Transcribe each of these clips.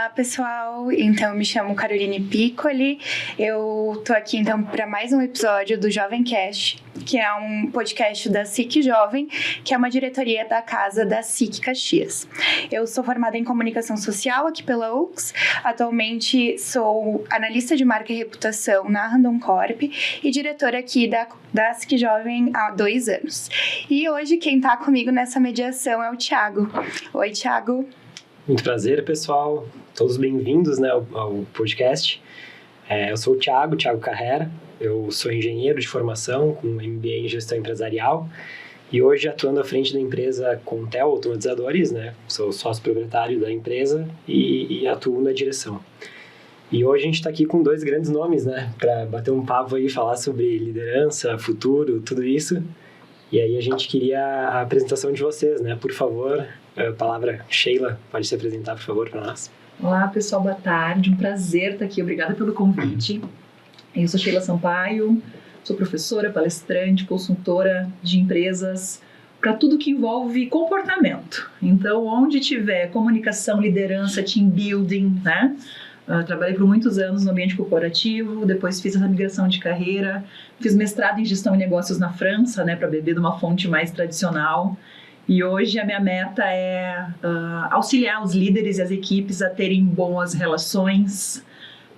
Olá, pessoal. Então, eu me chamo Caroline Piccoli. Eu tô aqui, então, para mais um episódio do Jovemcast, que é um podcast da SIC Jovem, que é uma diretoria da casa da SIC Caxias. Eu sou formada em comunicação social aqui pela UX. Atualmente, sou analista de marca e reputação na Randon Corp e diretora aqui da SIC Jovem há 2 anos. E hoje, quem tá comigo nessa mediação é o Thiago. Oi, Thiago. Muito prazer, pessoal. Todos bem-vindos, né, ao podcast. Eu sou o Thiago Carrera. Eu sou engenheiro de formação com MBA em gestão empresarial e hoje atuando à frente da empresa Contel Automatizadores, né? Sou sócio proprietário da empresa e atuo na direção. E hoje a gente está aqui com 2 grandes nomes, né? Para bater um papo aí, falar sobre liderança, futuro, tudo isso. E aí a gente queria a apresentação de vocês, né? Por favor, a palavra Sheila, pode se apresentar, por favor, para nós. Olá, pessoal, boa tarde. Um prazer estar aqui. Obrigada pelo convite. Eu sou Sheila Sampaio, sou professora, palestrante, consultora de empresas para tudo que envolve comportamento. Então, onde tiver comunicação, liderança, team building, né? Trabalhei por muitos anos no ambiente corporativo, depois fiz essa migração de carreira, fiz mestrado em gestão e negócios na França, né, para beber de uma fonte mais tradicional. E hoje a minha meta é auxiliar os líderes e as equipes a terem boas relações,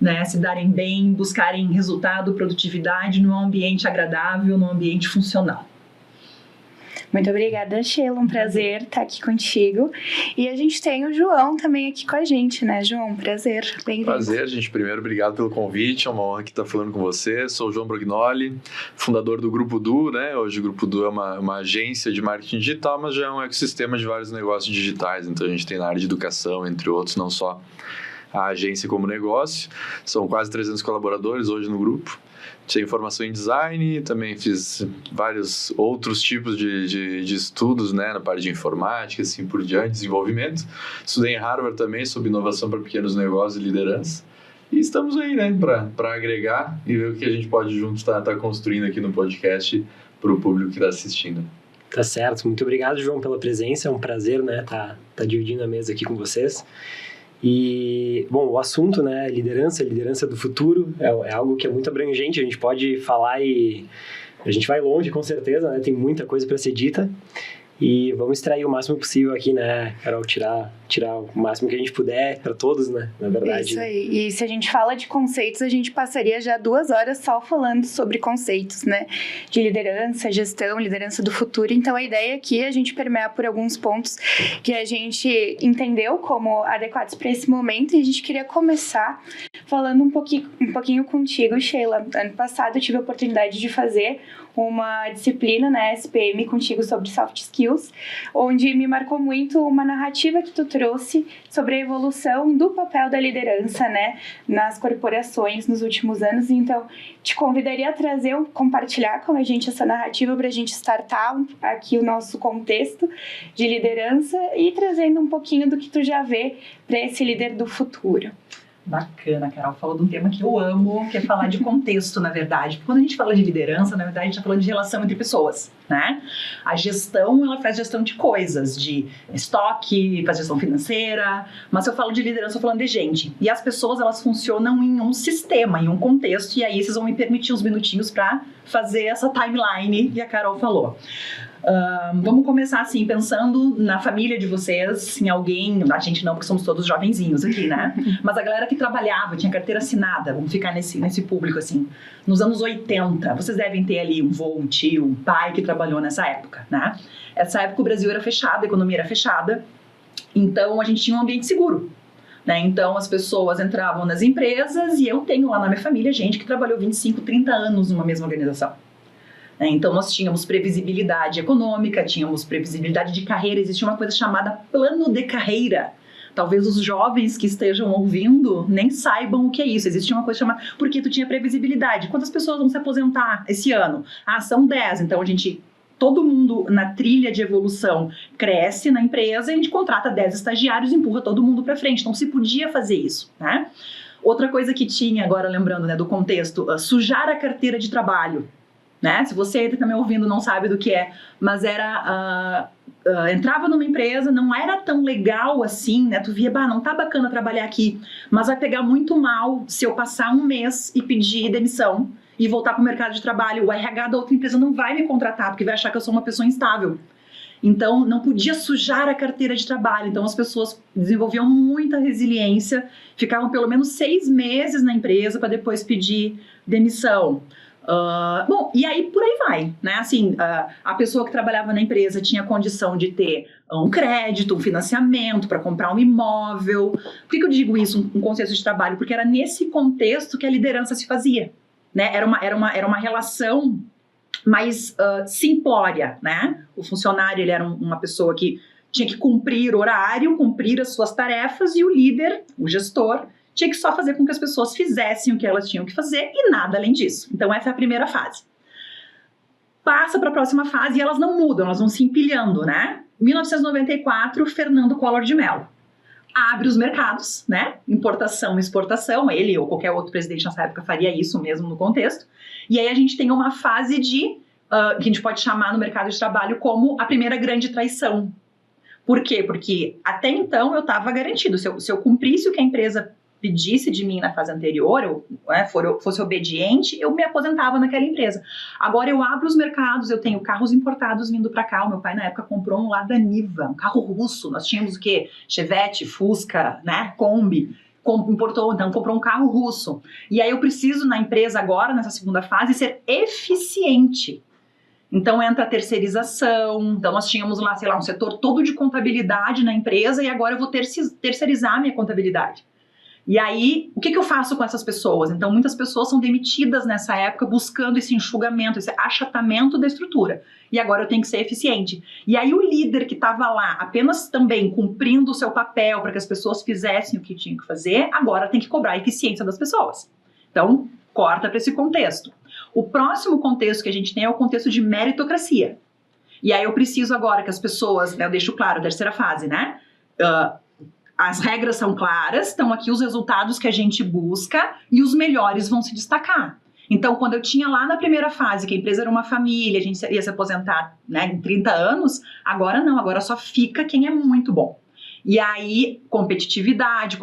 né, se darem bem, buscarem resultado, produtividade num ambiente agradável, num ambiente funcional. Muito obrigada, Sheila. Um prazer estar aqui contigo. E a gente tem o João também aqui com a gente, né, João? Prazer. Bem-vindo. Prazer, gente. Primeiro, obrigado pelo convite. É uma honra aqui estar falando com você. Sou o João Brognoli, fundador do Grupo Du, né? Hoje o Grupo Du é uma agência de marketing digital, mas já é um ecossistema de vários negócios digitais. Então, a gente tem na área de educação, entre outros, não só a agência como negócio. São quase 300 colaboradores hoje no grupo. Tinha formação em design, também fiz vários outros tipos de estudos, né, na parte de informática, assim por diante, desenvolvimento. Estudei em Harvard também sobre inovação para pequenos negócios e liderança. E estamos aí, né, para agregar e ver o que a gente pode juntos estar construindo aqui no podcast para o público que está assistindo. Tá certo. Muito obrigado, João, pela presença. É um prazer, né, tá dividindo a mesa aqui com vocês. E, bom, o assunto, né, liderança do futuro, é algo que é muito abrangente, a gente pode falar e a gente vai longe, com certeza, né, tem muita coisa para ser dita e vamos extrair o máximo possível aqui, né, Carol, tirar o máximo que a gente puder para todos, né, na verdade. Isso aí, e se a gente fala de conceitos, a gente passaria já 2 horas só falando sobre conceitos, né, de liderança, gestão, liderança do futuro. Então a ideia aqui é a gente permear por alguns pontos que a gente entendeu como adequados para esse momento e a gente queria começar falando um pouquinho contigo, Sheila. Ano passado eu tive a oportunidade de fazer uma disciplina na SPM contigo sobre soft skills, onde me marcou muito uma narrativa que tu trouxe sobre a evolução do papel da liderança, né, nas corporações nos últimos anos. Então, te convidaria a compartilhar com a gente essa narrativa para a gente startar aqui o nosso contexto de liderança e trazendo um pouquinho do que tu já vê para esse líder do futuro. Bacana, Carol. Falou de um tema que eu amo, que é falar de contexto, na verdade. Porque quando a gente fala de liderança, na verdade, a gente está falando de relação entre pessoas, né? A gestão, ela faz gestão de coisas, de estoque, faz gestão financeira. Mas se eu falo de liderança, eu tô falando de gente. E as pessoas, elas funcionam em um sistema, em um contexto. E aí, vocês vão me permitir uns minutinhos para fazer essa timeline que a Carol falou. Vamos começar assim, pensando na família de vocês, em alguém, a gente não, porque somos todos jovenzinhos aqui, né? Mas a galera que trabalhava, tinha carteira assinada, vamos ficar nesse público assim, nos anos 80, vocês devem ter ali um vô, um tio, um pai que trabalhou nessa época, né? Essa época o Brasil era fechado, a economia era fechada, então a gente tinha um ambiente seguro. Né? Então as pessoas entravam nas empresas e eu tenho lá na minha família gente que trabalhou 25, 30 anos numa mesma organização. Então, nós tínhamos previsibilidade econômica, tínhamos previsibilidade de carreira, existia uma coisa chamada plano de carreira. Talvez os jovens que estejam ouvindo nem saibam o que é isso. Existia uma coisa chamada... Porque tu tinha previsibilidade. Quantas pessoas vão se aposentar esse ano? São 10. Então, todo mundo na trilha de evolução cresce na empresa e a gente contrata 10 estagiários e empurra todo mundo para frente. Então, se podia fazer isso, né? Outra coisa que tinha, agora lembrando, né, do contexto, sujar a carteira de trabalho. Né? Se você está me ouvindo não sabe do que é, mas era entrava numa empresa, não era tão legal assim, né? Tu via, não tá bacana trabalhar aqui, mas vai pegar muito mal se eu passar um mês e pedir demissão e voltar para o mercado de trabalho. O RH da outra empresa não vai me contratar, porque vai achar que eu sou uma pessoa instável. Então, não podia sujar a carteira de trabalho. Então, as pessoas desenvolviam muita resiliência, ficavam pelo menos 6 meses na empresa para depois pedir demissão. Bom, e aí por aí vai, né? Assim, a pessoa que trabalhava na empresa tinha condição de ter um crédito, um financiamento para comprar um imóvel. Por que eu digo isso, um contexto de trabalho? Porque era nesse contexto que a liderança se fazia, né? Era uma relação mais simplória, né? O funcionário, ele era uma pessoa que tinha que cumprir horário, cumprir as suas tarefas, e o líder, o gestor, tinha que só fazer com que as pessoas fizessem o que elas tinham que fazer e nada além disso. Então, essa é a primeira fase. Passa para a próxima fase e elas não mudam, elas vão se empilhando, né? 1994, Fernando Collor de Mello abre os mercados, né? Importação e exportação, ele ou qualquer outro presidente nessa época faria isso mesmo no contexto. E aí a gente tem uma fase que a gente pode chamar no mercado de trabalho como a primeira grande traição. Por quê? Porque até então eu estava garantido, se eu cumprisse o que a empresa pedisse de mim na fase anterior, eu fosse obediente, eu me aposentava naquela empresa. Agora eu abro os mercados, eu tenho carros importados vindo para cá. O meu pai na época comprou um Lada Niva, um carro russo. Nós tínhamos o quê? Chevette, Fusca, né? Kombi. Comprou um carro russo. E aí eu preciso na empresa agora, nessa segunda fase, ser eficiente. Então entra a terceirização. Então nós tínhamos lá, sei lá, um setor todo de contabilidade na empresa, e agora eu vou terceirizar a minha contabilidade. E aí, o que eu faço com essas pessoas? Então, muitas pessoas são demitidas nessa época buscando esse enxugamento, esse achatamento da estrutura. E agora eu tenho que ser eficiente. E aí, o líder que estava lá apenas também cumprindo o seu papel para que as pessoas fizessem o que tinham que fazer, agora tem que cobrar a eficiência das pessoas. Então, corta para esse contexto. O próximo contexto que a gente tem é o contexto de meritocracia. E aí, eu preciso agora que as pessoas, né, eu deixo claro, a terceira fase, né? As regras são claras, estão aqui os resultados que a gente busca e os melhores vão se destacar. Então, quando eu tinha lá na primeira fase, que a empresa era uma família, a gente ia se aposentar, né, em 30 anos, agora não, agora só fica quem é muito bom. E aí, competitividade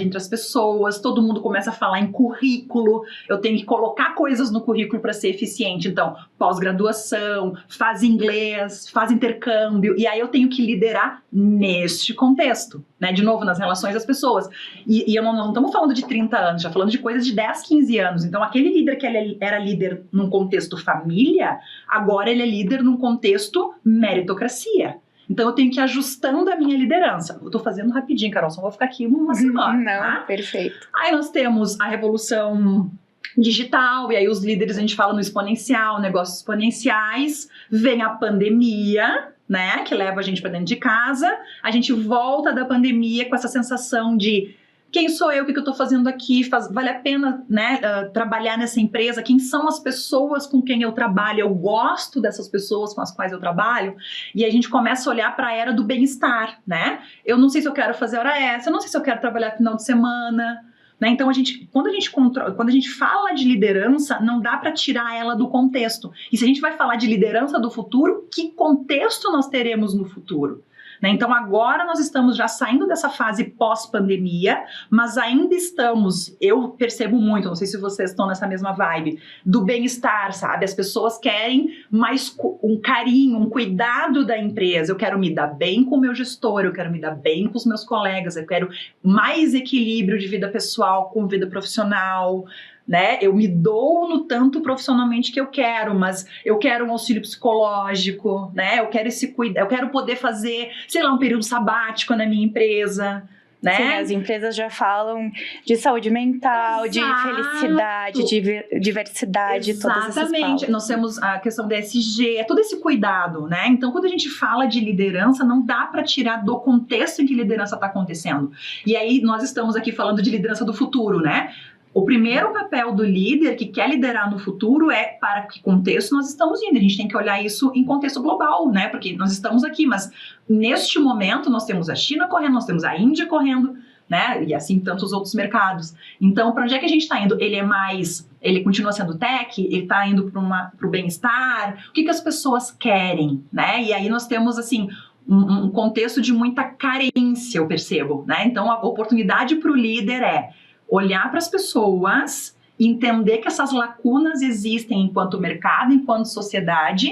entre as pessoas, todo mundo começa a falar em currículo, eu tenho que colocar coisas no currículo para ser eficiente. Então, pós-graduação, faz inglês, faz intercâmbio, e aí eu tenho que liderar neste contexto, né? De novo, nas relações das pessoas. E nós não estamos falando de 30 anos, já falando de coisas de 10, 15 anos. Então, aquele líder que ele era líder num contexto família, agora ele é líder num contexto meritocracia. Então, eu tenho que ir ajustando a minha liderança. Eu tô fazendo rapidinho, Carol, só vou ficar aqui uma semana. Não, tá? Perfeito. Aí nós temos a revolução digital, e aí os líderes, a gente fala no exponencial, negócios exponenciais. Vem a pandemia, né, que leva a gente para dentro de casa. A gente volta da pandemia com essa sensação de quem sou eu, o que eu estou fazendo aqui, vale a pena, né, trabalhar nessa empresa, quem são as pessoas com quem eu trabalho, eu gosto dessas pessoas com as quais eu trabalho, e a gente começa a olhar para a era do bem-estar, né? Eu não sei se eu quero fazer hora extra, eu não sei se eu quero trabalhar final de semana, né? Então, quando a gente fala de liderança, não dá para tirar ela do contexto. E se a gente vai falar de liderança do futuro, que contexto nós teremos no futuro? Né? Então, agora nós estamos já saindo dessa fase pós-pandemia, mas ainda estamos, eu percebo muito, não sei se vocês estão nessa mesma vibe, do bem-estar, sabe? As pessoas querem mais um carinho, um cuidado da empresa. Eu quero me dar bem com o meu gestor, eu quero me dar bem com os meus colegas, eu quero mais equilíbrio de vida pessoal com vida profissional, né? Eu me dou no tanto profissionalmente que eu quero, mas eu quero um auxílio psicológico, né? Eu quero esse cuidado, eu quero poder fazer, sei lá, um período sabático na minha empresa, né? Sim, as empresas já falam de saúde mental, Exato. de felicidade, de diversidade, todas essas pautas. Exatamente. Nós temos a questão da ESG, é todo esse cuidado, né? Então, quando a gente fala de liderança, não dá para tirar do contexto em que liderança está acontecendo. E aí, nós estamos aqui falando de liderança do futuro, né? O primeiro papel do líder que quer liderar no futuro é para que contexto nós estamos indo. A gente tem que olhar isso em contexto global, né? Porque nós estamos aqui, mas neste momento nós temos a China correndo, nós temos a Índia correndo, né? E assim tantos outros mercados. Então, para onde é que a gente está indo? Ele continua sendo tech? Ele está indo para o bem-estar? O que as pessoas querem, né? E aí nós temos, assim, um contexto de muita carência, eu percebo, né? Então, a oportunidade para o líder é olhar para as pessoas, entender que essas lacunas existem enquanto mercado, enquanto sociedade.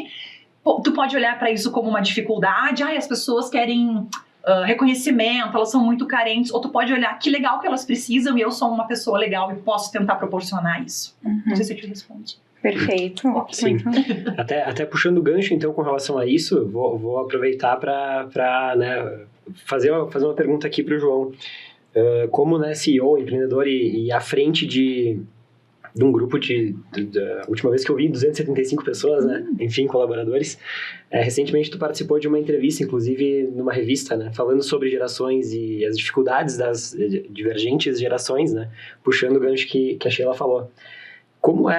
Tu pode olhar para isso como uma dificuldade, as pessoas querem reconhecimento, elas são muito carentes, ou tu pode olhar que legal que elas precisam e eu sou uma pessoa legal e posso tentar proporcionar isso. Não sei se eu te respondi. Perfeito. Sim. Até puxando o gancho, então, com relação a isso, vou aproveitar para né, fazer uma pergunta aqui para o João. Como né, CEO, empreendedor e à frente de um grupo a última vez que eu vi, 275 pessoas, né? Enfim, colaboradores. Recentemente tu participou de uma entrevista, inclusive numa revista, né? Falando sobre gerações e as dificuldades das divergentes gerações, né? Puxando o gancho que a Sheila falou. Como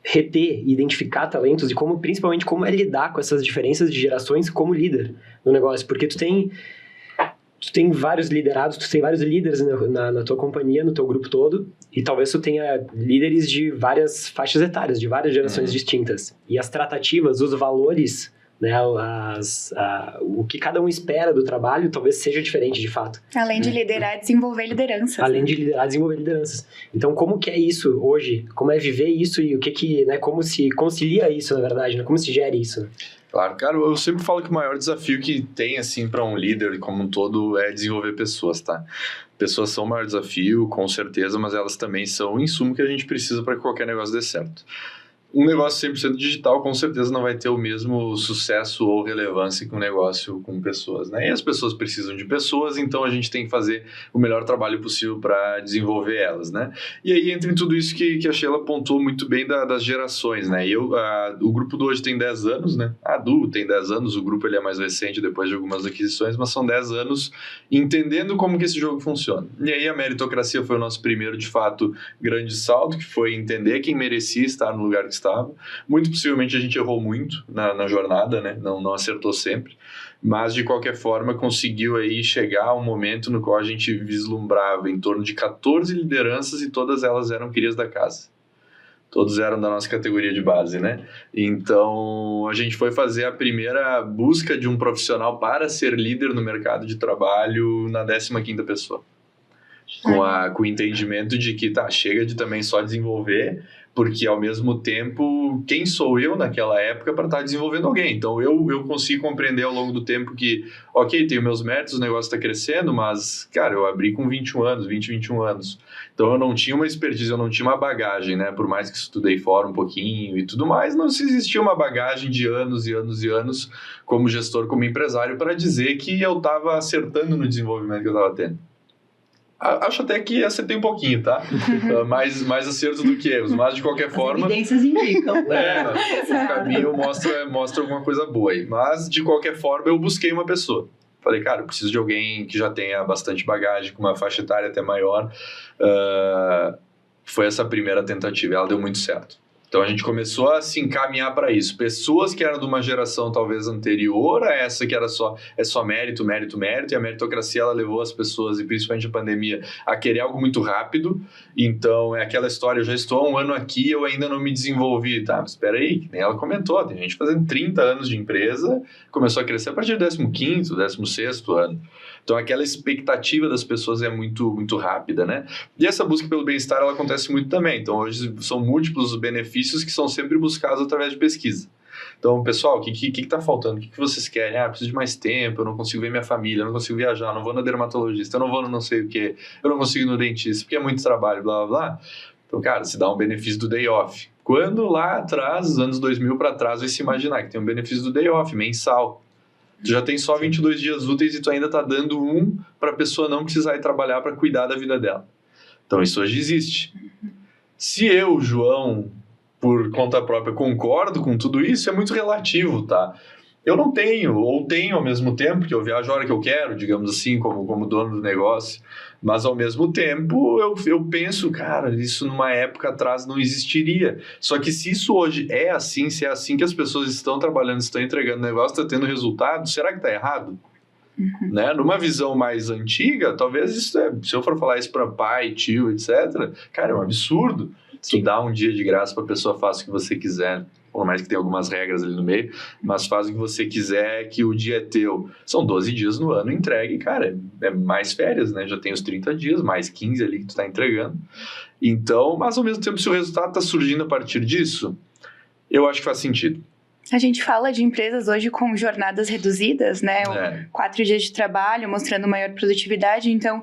reter, identificar talentos e principalmente como é lidar com essas diferenças de gerações como líder no negócio? Porque tu tem vários liderados, tu tem vários líderes na tua companhia, no teu grupo todo, e talvez tu tenha líderes de várias faixas etárias, de várias gerações distintas. E as tratativas, os valores, né, o que cada um espera do trabalho, talvez seja diferente de fato. Além de liderar, desenvolver lideranças. Além de liderar, desenvolver lideranças. Então, como que é isso hoje? Como é viver isso e o que né, como se concilia isso, na verdade, né? Como se gere isso? Claro, cara, eu sempre falo que o maior desafio que tem, assim, para um líder como um todo é desenvolver pessoas, tá? Pessoas são o maior desafio, com certeza, mas elas também são o insumo que a gente precisa para que qualquer negócio dê certo. Um negócio 100% digital, com certeza, não vai ter o mesmo sucesso ou relevância que um negócio com pessoas, né? E as pessoas precisam de pessoas, então a gente tem que fazer o melhor trabalho possível para desenvolver elas, né? E aí entra em tudo isso que a Sheila apontou muito bem das gerações, né? E o grupo do hoje tem 10 anos, né? A Du tem 10 anos, o grupo ele é mais recente depois de algumas aquisições, mas são 10 anos entendendo como que esse jogo funciona. E aí a meritocracia foi o nosso primeiro, de fato, grande salto, que foi entender quem merecia estar no lugar que estava. Muito possivelmente a gente errou muito na jornada, né? Não acertou sempre, mas de qualquer forma conseguiu aí chegar a um momento no qual a gente vislumbrava em torno de 14 lideranças e todas elas eram crias da casa. Todos eram da nossa categoria de base, né? Então, a gente foi fazer a primeira busca de um profissional para ser líder no mercado de trabalho na 15ª pessoa. Com o entendimento de que, chega de também só desenvolver, porque ao mesmo tempo, quem sou eu naquela época para estar desenvolvendo alguém? Então eu consigo compreender ao longo do tempo que, ok, tenho meus méritos, o negócio está crescendo, mas, cara, eu abri com 21 anos, 21 anos. Então eu não tinha uma expertise, eu não tinha uma bagagem, né? Por mais que estudei fora um pouquinho e tudo mais, não existia uma bagagem de anos e anos e anos como gestor, como empresário, para dizer que eu estava acertando no desenvolvimento que eu estava tendo. Acho até que acertei um pouquinho, tá? Mais acerto do que erros, mas de qualquer forma... As evidências indicam. O caminho mostra alguma coisa boa aí. Mas, de qualquer forma, eu busquei uma pessoa. Falei, cara, eu preciso de alguém que já tenha bastante bagagem, com uma faixa etária até maior. Foi essa primeira tentativa, ela deu muito certo. Então a gente começou a se encaminhar para isso. Pessoas que eram de uma geração talvez anterior a essa, que era só mérito, e a meritocracia ela levou as pessoas, e principalmente a pandemia, a querer algo muito rápido. Então é aquela história, eu já estou há um ano aqui, eu ainda não me desenvolvi. Tá, mas espera aí, que nem ela comentou, tem gente fazendo 30 anos de empresa, começou a crescer a partir do 15º, 16º ano. Então aquela expectativa das pessoas é muito, muito rápida, né? E essa busca pelo bem-estar, ela acontece muito também. Então hoje são múltiplos os benefícios que são sempre buscados através de pesquisa. Então, pessoal, o que está faltando? O que vocês querem? Preciso de mais tempo, eu não consigo ver minha família, eu não consigo viajar, eu não vou na dermatologista, eu não vou no não sei o quê, eu não consigo ir no dentista, porque é muito trabalho, blá, blá, blá. Então, cara, se dá um benefício do day off. Quando lá atrás, os anos 2000 para trás, vai se imaginar que tem um benefício do day off, mensal. Tu já tem só 22 dias úteis e tu ainda está dando para a pessoa não precisar ir trabalhar para cuidar da vida dela. Então, isso hoje existe. Se eu, João, por conta própria, concordo com tudo isso, é muito relativo, tá? Eu não tenho, ou tenho ao mesmo tempo, que eu viajo a hora que eu quero, digamos assim, como dono do negócio, mas ao mesmo tempo eu penso, cara, isso numa época atrás não existiria. Só que se isso hoje é assim, se é assim que as pessoas estão trabalhando, estão entregando negócio, está tendo resultado, será que está errado? Né? Numa visão mais antiga, talvez isso se eu for falar isso para pai, tio, etc., cara, é um absurdo. Tu dá um dia de graça para a pessoa, faça o que você quiser. por mais que tenha algumas regras ali no meio, mas faz o que você quiser, que o dia é teu. São 12 dias no ano entregue, cara, é mais férias, né? Já tem os 30 dias, mais 15 ali que tu tá entregando. Então, mas ao mesmo tempo, se o resultado tá surgindo a partir disso, eu acho que faz sentido. A gente fala de empresas hoje com jornadas reduzidas, né? 4 dias de trabalho, mostrando maior produtividade. Então,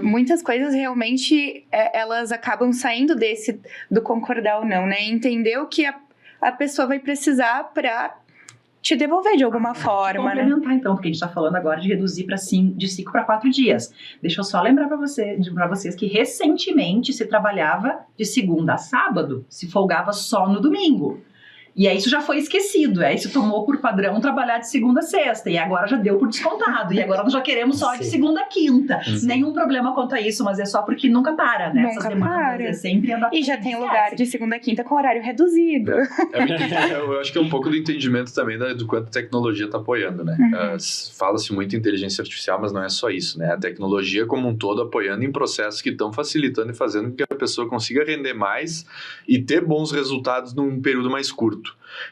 muitas coisas realmente, elas acabam saindo do concordar ou não, né? Entender o que a pessoa vai precisar para te devolver de alguma forma, né? Complementar, então, porque a gente está falando agora de reduzir de 5 para 4 dias. Deixa eu só lembrar para vocês que recentemente se trabalhava de segunda a sábado, se folgava só no domingo. E aí isso já foi esquecido, aí isso tomou por padrão trabalhar de segunda a sexta, e agora já deu por descontado, e agora nós já queremos só de segunda a quinta. Nenhum problema quanto a isso, mas é só porque nunca para, né? Nunca Essas demandas, para. é sempre andar. E já tem lugar de segunda a quinta com horário reduzido. Eu acho que é um pouco do entendimento também do quanto a tecnologia está apoiando, né? Fala-se muito em inteligência artificial, mas não é só isso, né? A tecnologia como um todo apoiando em processos que estão facilitando e fazendo com que a pessoa consiga render mais e ter bons resultados num período mais curto.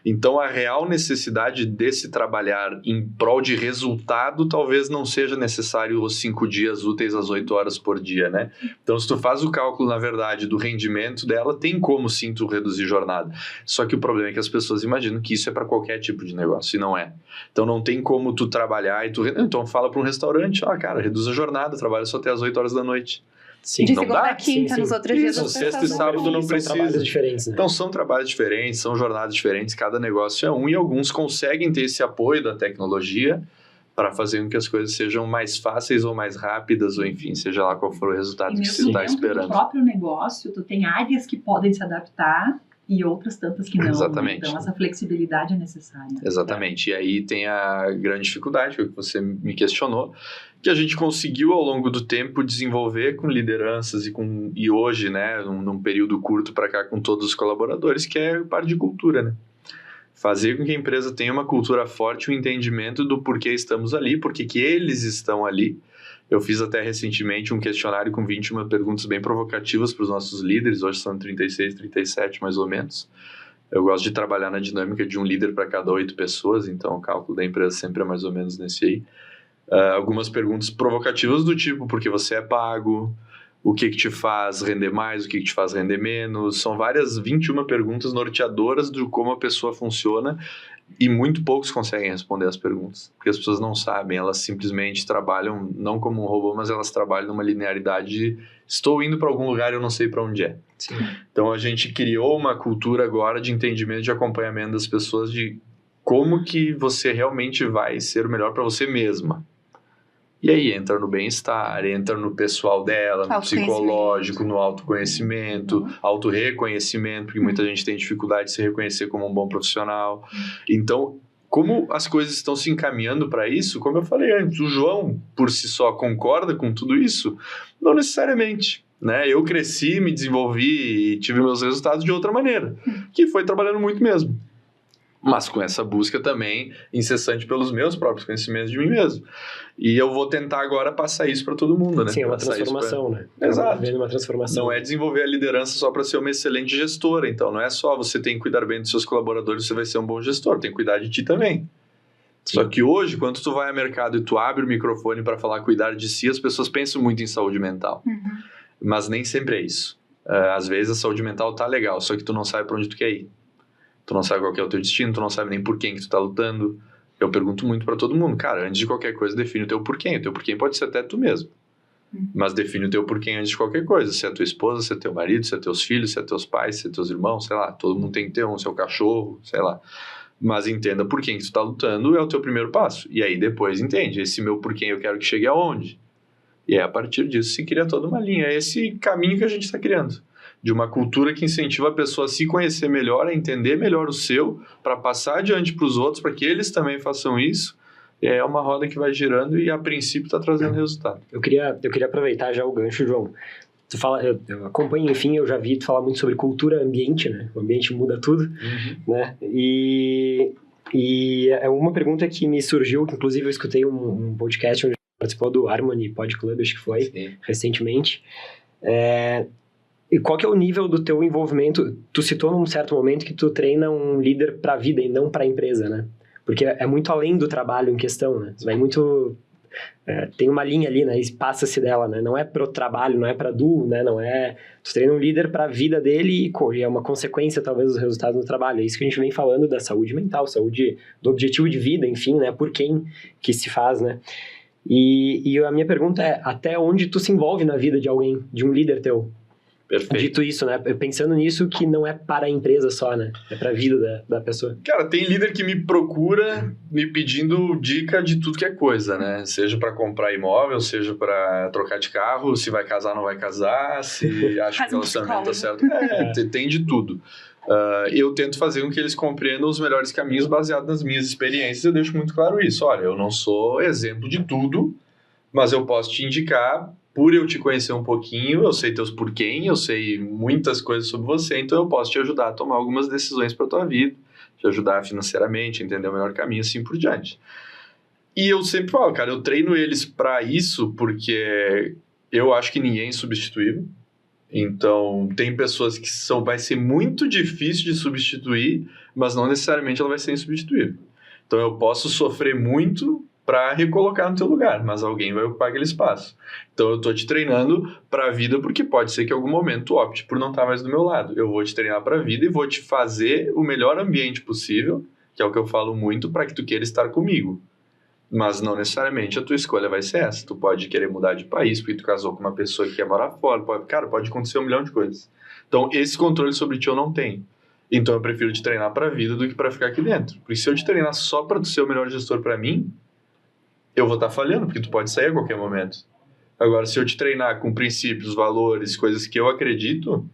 Então, a real necessidade desse trabalhar em prol de resultado talvez não seja necessário os 5 dias úteis às 8 horas por dia, né? Então, se tu faz o cálculo, na verdade, do rendimento dela, tem como sim tu reduzir jornada. Só que o problema é que as pessoas imaginam que isso é para qualquer tipo de negócio, e não é. Então, não tem como tu trabalhar e tu... Então, fala para um restaurante, cara, reduz a jornada, trabalha só até as 8 horas da noite. Sim, de não segunda dá? a quinta, nos outros dias Isso, as sexta e pessoas sábado não São precisa. trabalhos diferentes, né? Então, são trabalhos diferentes, são jornadas diferentes, cada negócio é um, e alguns conseguem ter esse apoio da tecnologia para fazer com que as coisas sejam mais fáceis ou mais rápidas, ou enfim, seja lá qual for o resultado que você está esperando. No próprio negócio, tu tem áreas que podem se adaptar e outras tantas que não. Exatamente. Então, essa flexibilidade é necessária. Exatamente. E aí tem a grande dificuldade, que é o que você me questionou, que a gente conseguiu ao longo do tempo desenvolver com lideranças e hoje, né, num período curto para cá com todos os colaboradores, que é parte de cultura, né? Fazer com que a empresa tenha uma cultura forte, um entendimento do porquê estamos ali, porque que eles estão ali. Eu fiz até recentemente um questionário com 21 perguntas bem provocativas para os nossos líderes, hoje são 36, 37 mais ou menos. Eu gosto de trabalhar na dinâmica de um líder para cada 8 pessoas, então o cálculo da empresa sempre é mais ou menos nesse aí. Algumas perguntas provocativas do tipo, por que você é pago, o que te faz render mais, o que te faz render menos. São várias 21 perguntas norteadoras de como a pessoa funciona e muito poucos conseguem responder as perguntas, porque as pessoas não sabem, elas simplesmente trabalham não como um robô, mas elas trabalham numa linearidade de estou indo para algum lugar e eu não sei para onde é. Sim. Então a gente criou uma cultura agora de entendimento, de acompanhamento das pessoas, de como que você realmente vai ser o melhor para você mesma. E aí entra no bem-estar, entra no pessoal dela, no psicológico, no autoconhecimento, autorreconhecimento, porque muita gente tem dificuldade de se reconhecer como um bom profissional. Então, como as coisas estão se encaminhando para isso, como eu falei antes, o João, por si só, concorda com tudo isso? Não necessariamente. Né? Eu cresci, me desenvolvi e tive meus resultados de outra maneira, que foi trabalhando muito mesmo. Mas com essa busca também incessante pelos meus próprios conhecimentos de mim mesmo. E eu vou tentar agora passar isso para todo mundo, né? Sim, é uma transformação, né? Exato. Vendo uma transformação. Não é desenvolver a liderança só para ser uma excelente gestora. Então, não é só você tem que cuidar bem dos seus colaboradores, você vai ser um bom gestor. Tem que cuidar de ti também. Sim. Só que hoje, quando tu vai ao mercado e tu abre o microfone para falar cuidar de si, as pessoas pensam muito em saúde mental. Mas nem sempre é isso. Às vezes a saúde mental tá legal, só que tu não sabe para onde tu quer ir. Tu não sabe qual que é o teu destino, tu não sabe nem por quem que tu tá lutando. Eu pergunto muito pra todo mundo, cara, antes de qualquer coisa, define o teu porquê. O teu porquê pode ser até tu mesmo. Mas define o teu porquê antes de qualquer coisa. Se é tua esposa, se é teu marido, se é teus filhos, se é teus pais, se é teus irmãos, sei lá. Todo mundo tem que ter um, seu cachorro, sei lá. Mas entenda por quem que tu tá lutando é o teu primeiro passo. E aí depois entende, esse meu porquê eu quero que chegue aonde? E aí a partir disso se cria toda uma linha. É esse caminho que a gente está criando. De uma cultura que incentiva a pessoa a se conhecer melhor, a entender melhor o seu, para passar adiante para os outros, para que eles também façam isso. É uma roda que vai girando e, a princípio, está trazendo resultado. Eu queria aproveitar já o gancho, João. Tu fala, eu acompanho, enfim, eu já vi tu falar muito sobre cultura, ambiente, né? O ambiente muda tudo, né? E é uma pergunta que me surgiu, que inclusive eu escutei um podcast onde participou do Harmony Pod Club, acho que foi, recentemente. E qual que é o nível do teu envolvimento? Tu citou num certo momento que tu treina um líder para a vida e não para a empresa, né? Porque é muito além do trabalho em questão, né? Vai muito... tem uma linha ali, né? E passa-se dela, né? Não é pro trabalho, não é pra né? Não é... Tu treina um líder para a vida dele e é uma consequência, talvez, dos resultados do trabalho. É isso que a gente vem falando da saúde mental, saúde do objetivo de vida, enfim, né? Por quem que se faz, né? E a minha pergunta é, até onde tu se envolve na vida de alguém, de um líder teu? Perfeito. Dito isso, né? Pensando nisso que não é para a empresa só, né? É para a vida da pessoa. Cara, tem líder que me procura me pedindo dica de tudo que é coisa, né? Seja para comprar imóvel, seja para trocar de carro, se vai casar, não vai casar, se acha que o relacionamento tá certo. Tem de tudo. Eu tento fazer com que eles compreendam os melhores caminhos baseado nas minhas experiências. Eu deixo muito claro isso. Olha, eu não sou exemplo de tudo, mas eu posso te indicar. Por eu te conhecer um pouquinho, eu sei teus porquês, eu sei muitas coisas sobre você, então eu posso te ajudar a tomar algumas decisões para tua vida, te ajudar financeiramente, entender o melhor caminho, assim por diante. E eu sempre falo, cara, eu treino eles para isso porque eu acho que ninguém é insubstituível. Então, tem pessoas que vai ser muito difícil de substituir, mas não necessariamente ela vai ser insubstituível. Então, eu posso sofrer muito para recolocar no teu lugar, mas alguém vai ocupar aquele espaço. Então, eu tô te treinando para a vida porque pode ser que em algum momento tu opte por não estar mais do meu lado. Eu vou te treinar para a vida e vou te fazer o melhor ambiente possível, que é o que eu falo muito, para que tu queira estar comigo. Mas não necessariamente a tua escolha vai ser essa. Tu pode querer mudar de país porque tu casou com uma pessoa que quer morar fora. Pode acontecer 1 milhão de coisas. Então, esse controle sobre ti eu não tenho. Então, eu prefiro te treinar para a vida do que para ficar aqui dentro. Porque se eu te treinar só para tu ser o melhor gestor para mim, eu vou estar falhando, porque tu pode sair a qualquer momento. Agora, se eu te treinar com princípios, valores, coisas que eu acredito,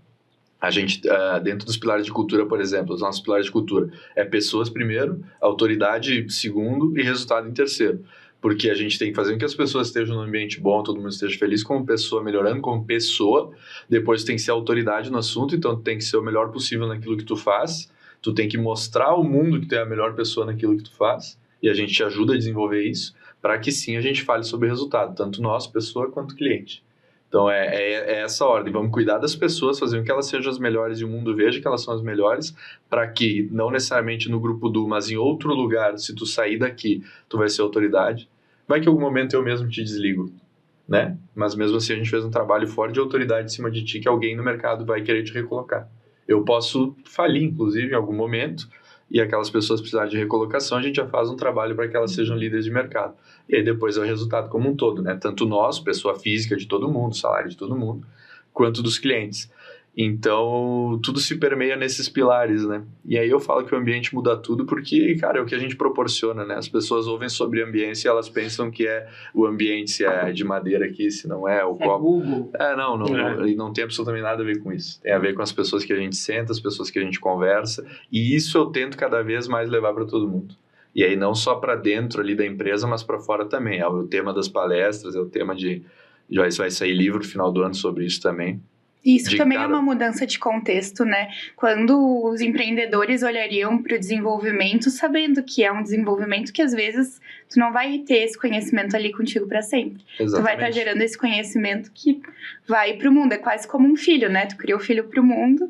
a gente, dentro dos pilares de cultura, por exemplo, os nossos pilares de cultura é pessoas primeiro, autoridade segundo e resultado em terceiro. Porque a gente tem que fazer com que as pessoas estejam num ambiente bom, todo mundo esteja feliz como pessoa, melhorando como pessoa. Depois tem que ser autoridade no assunto, então tu tem que ser o melhor possível naquilo que tu faz. Tu tem que mostrar ao mundo que tu é a melhor pessoa naquilo que tu faz. E a gente te ajuda a desenvolver isso, para que sim a gente fale sobre resultado, tanto nós, pessoa, quanto cliente. Então é essa ordem, vamos cuidar das pessoas, fazer com que elas sejam as melhores e o mundo veja que elas são as melhores, para que, não necessariamente no grupo do, mas em outro lugar, se tu sair daqui, tu vai ser autoridade. Vai que em algum momento eu mesmo te desligo, né? Mas mesmo assim a gente fez um trabalho forte de autoridade em cima de ti, que alguém no mercado vai querer te recolocar. Eu posso falir, inclusive, em algum momento, e aquelas pessoas precisarem de recolocação, a gente já faz um trabalho para que elas sejam líderes de mercado. E aí depois é o resultado como um todo, né? Tanto nós, pessoa física de todo mundo, salário de todo mundo, quanto dos clientes. Então, tudo se permeia nesses pilares, né? E aí eu falo que o ambiente muda tudo porque, cara, é o que a gente proporciona, né? As pessoas ouvem sobre ambiente e elas pensam que é o ambiente, se é de madeira aqui, se não é, o copo. Google. Não tem absolutamente nada a ver com isso. Tem a ver com as pessoas que a gente senta, as pessoas que a gente conversa, e isso eu tento cada vez mais levar para todo mundo. E aí não só para dentro ali da empresa, mas para fora também. É o tema das palestras, é o tema de... vai sair livro no final do ano sobre isso também. Isso também é uma mudança de contexto, né? Quando os empreendedores olhariam para o desenvolvimento, sabendo que é um desenvolvimento que às vezes tu não vai ter esse conhecimento ali contigo para sempre. Exatamente. Tu vai estar gerando esse conhecimento que vai para o mundo. É quase como um filho, né? Tu cria o filho para o mundo,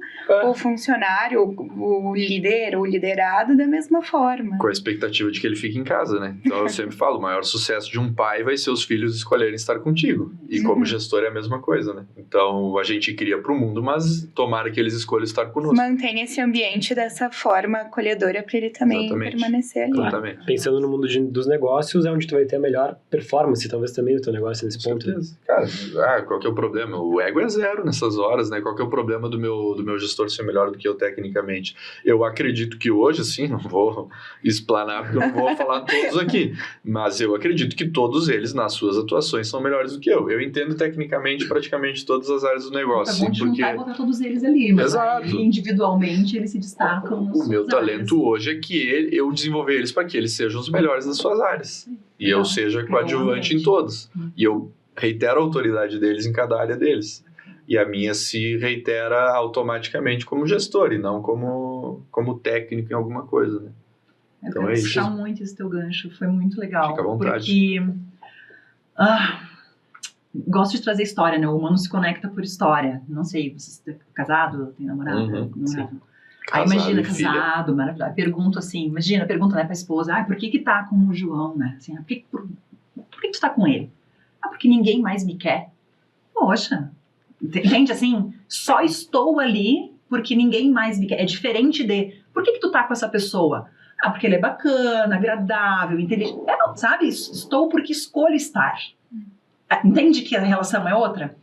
o funcionário, o líder, o liderado da mesma forma. Com a expectativa de que ele fique em casa, né? Então eu sempre falo, o maior sucesso de um pai vai ser os filhos escolherem estar contigo. E como gestor é a mesma coisa, né? Então a gente cria para o mundo, mas tomara que eles escolham estar conosco. Mantém esse ambiente dessa forma acolhedora para ele também permanecer ali. Claro. Pensando no mundo dos negócios, é onde tu vai ter a melhor performance, talvez também o teu negócio nesse ponto. Cara, qual que é o problema? O ego é zero nessas horas, né? Qual que é o problema do meu gestor ser melhor do que eu tecnicamente? Eu acredito que hoje, assim, não vou explanar porque eu não vou falar todos aqui, mas eu acredito que todos eles, nas suas atuações, são melhores do que eu. Eu entendo tecnicamente praticamente todas as áreas do negócio. É bom de juntar e botar todos eles ali, mas individualmente eles se destacam. O meu talento hoje é que eu desenvolver eles para que eles sejam os melhores nas suas áreas. E eu seja coadjuvante em todos. E eu reitero a autoridade deles em cada área deles. E a minha se reitera automaticamente como gestor e não como técnico em alguma coisa, né? Então é isso. Eu quero puxar muito esse teu gancho, foi muito legal. Fica à vontade. Porque gosto de trazer história, né? O humano se conecta por história. Não sei, você está casado, tem namorado? Sim. Aí imagina, e filha. casado, maravilhoso. Pergunta assim, pergunta, né, pra esposa, por que tá com o João, né? Assim, por que tu tá com ele? Porque ninguém mais me quer. Poxa, entende assim? Só estou ali porque ninguém mais me quer. É diferente de, por que tu tá com essa pessoa? Porque ele é bacana, agradável, inteligente. Sabe? Estou porque escolho estar. Entende que a relação é outra?